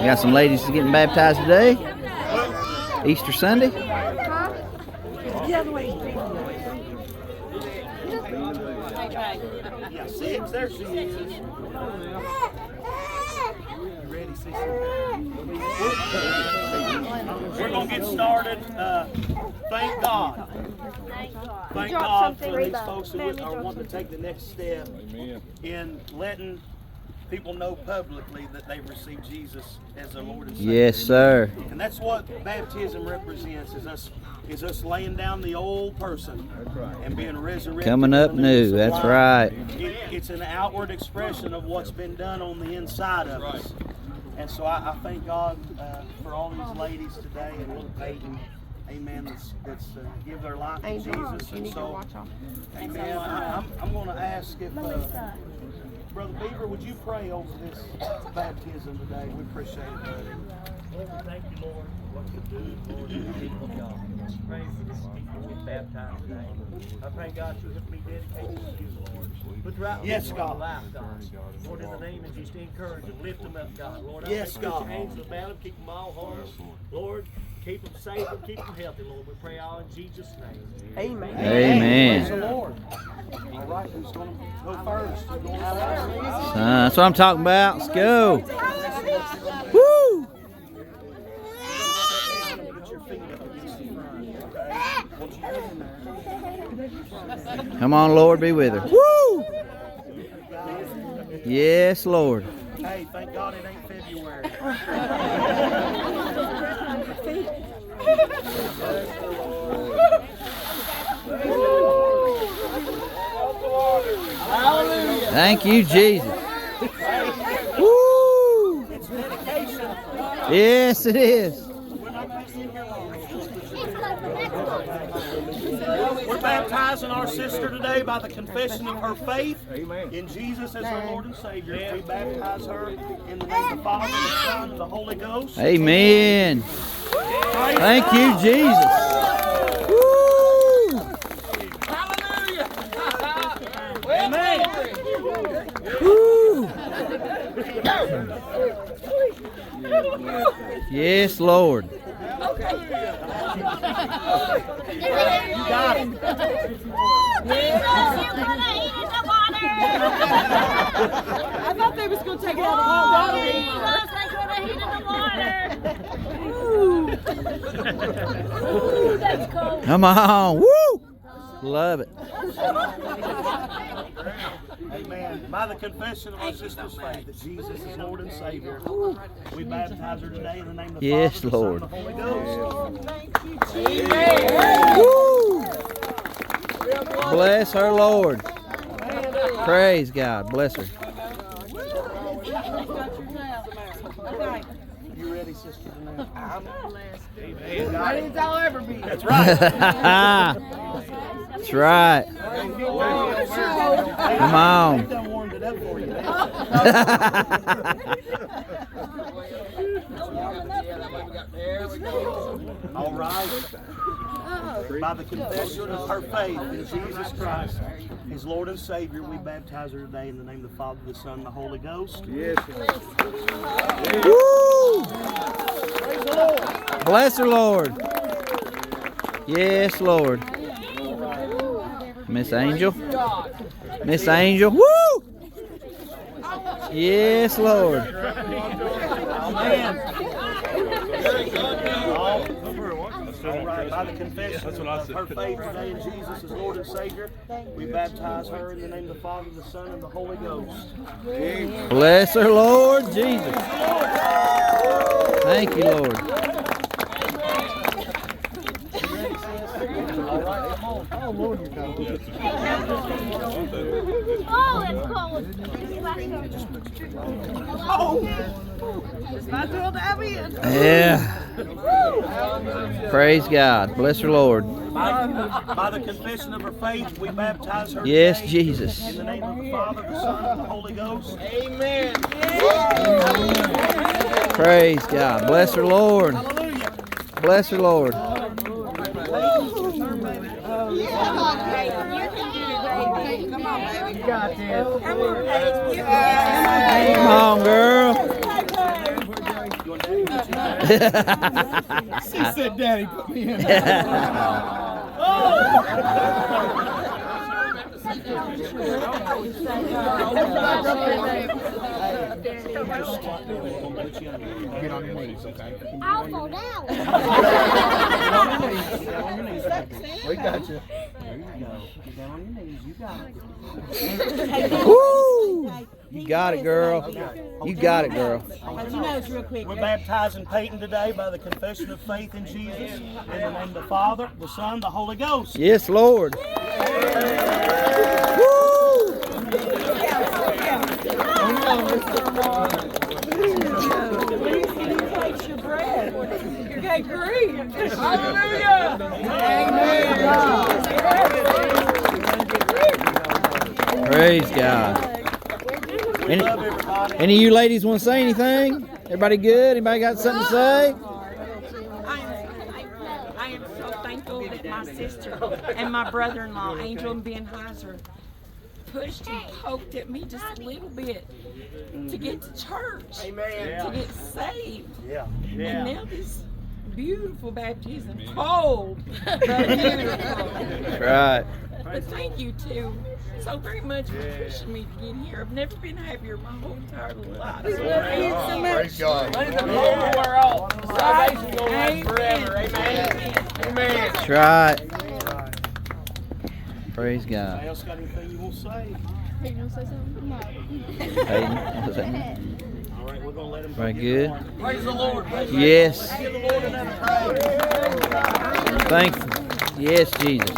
Got some ladies getting baptized today. Easter Sunday. Yeah, 6. There she is. You ready, We're going to get started. Thank God. Thank God for these folks who are wanting to take the next step in letting people know publicly that they've received Jesus as their Lord and Savior. Yes, sir. And that's what baptism represents, is us laying down the old person and being resurrected. Coming up new, that's right. It's an outward expression of what's been done on the inside of us. And so I thank God for all these ladies today and little Peyton, amen, that's give their life to Jesus. And so, amen, I'm going to ask if, Brother Beaver, would you pray over this baptism today? We appreciate it, brother. Lord, we thank you, Lord, what you do, Lord, in the people of God. Praise for this people we baptized today. I pray, God, you have me dedicated to you, Lord. Put the right yes, people in God. life, God. Lord, in the name of Jesus, encourage them, lift them up, God. Lord, I yes, pray God. Put your angels about them, keep them all harmless. Lord, keep them safe and keep them healthy, Lord. We pray all in Jesus' name. Amen. Amen. Praise the Lord. All right, who's going to go first? That's what I'm talking about. Let's go. Woo! Come on, Lord, be with her. Woo! Yes, Lord. Hey, thank God it ain't February. Thank you, Jesus. Woo! Yes, it is. We're baptizing our sister today by the confession of her faith in Jesus as her Lord and Savior. We baptize her in the name of the Father, the Son, and the Holy Ghost. Amen. Thank you, Jesus. Woo! Amen. Woo! Yes, Lord. You got it. I thought they was going to take it out of the water. Come on. Woo! Love it. Amen. By the confession of our sister's faith that Jesus is Lord and Savior, we baptize her today in the name of the Yes, Father, the Lord. Son, and the Holy Ghost. Woo! Bless her, Lord. Praise God. Bless her. You ready, sister? I'm blessed. Ready as I'll ever be. That's right. That's right. Come on. They've done warmed it up for you. All right. By the confession of her faith in Jesus Christ, His Lord and Savior, we baptize her today in the name of the Father, the Son, and the Holy Ghost. Yes. Woo! Bless her, Lord. Yes, Lord. Miss Angel. Miss Angel. Woo! Yes, Lord. Amen. All right, by the confession of her faith today in Jesus as Lord and Savior, we baptize her in the name of the Father, the Son, and the Holy Ghost. Bless her, Lord Jesus. Thank you, Lord. Oh, Lord, you're cold. Oh, it's cold. Oh! It's not too old to have in. Yeah. Praise God. Bless her, Lord. By the confession of her faith, we baptize her Yes, today Jesus. in the name of the Father, the Son, and the Holy Ghost. Amen. Praise God. Bless her, Lord. Hallelujah. Bless her, Lord. Come on, baby. You got this. Come on, girl. She said, Daddy, put me in. Get on your knees, okay? I'll fall down. We got you. There you go. Get down on your knees. You got it. Woo! You got it, girl. You got it, girl. We're baptizing Peyton today by the confession of faith in Jesus. In the name of the Father, the Son, the Holy Ghost. Yes, Lord. Woo! Praise God. Any of you ladies want to say anything? Everybody good? Anybody got something to say? I am so thankful that my sister and my brother-in-law, Angel and Ben Heiser, pushed and poked at me just a little bit to get to church, to get saved. And now this beautiful baptism, cold, but beautiful. That's right. But thank you too so very much for pushing me to get here. I've never been happier my whole entire life. Praise God. Salvation goes on forever. Amen. Amen. That's right. Praise God. Anybody else got anything you want to say? Hey, you want to say something? Hayden, All right, we're going to let him very get good. going. Praise the Lord. Yes. Give the Lord another praise. Thankful. Yes, Jesus.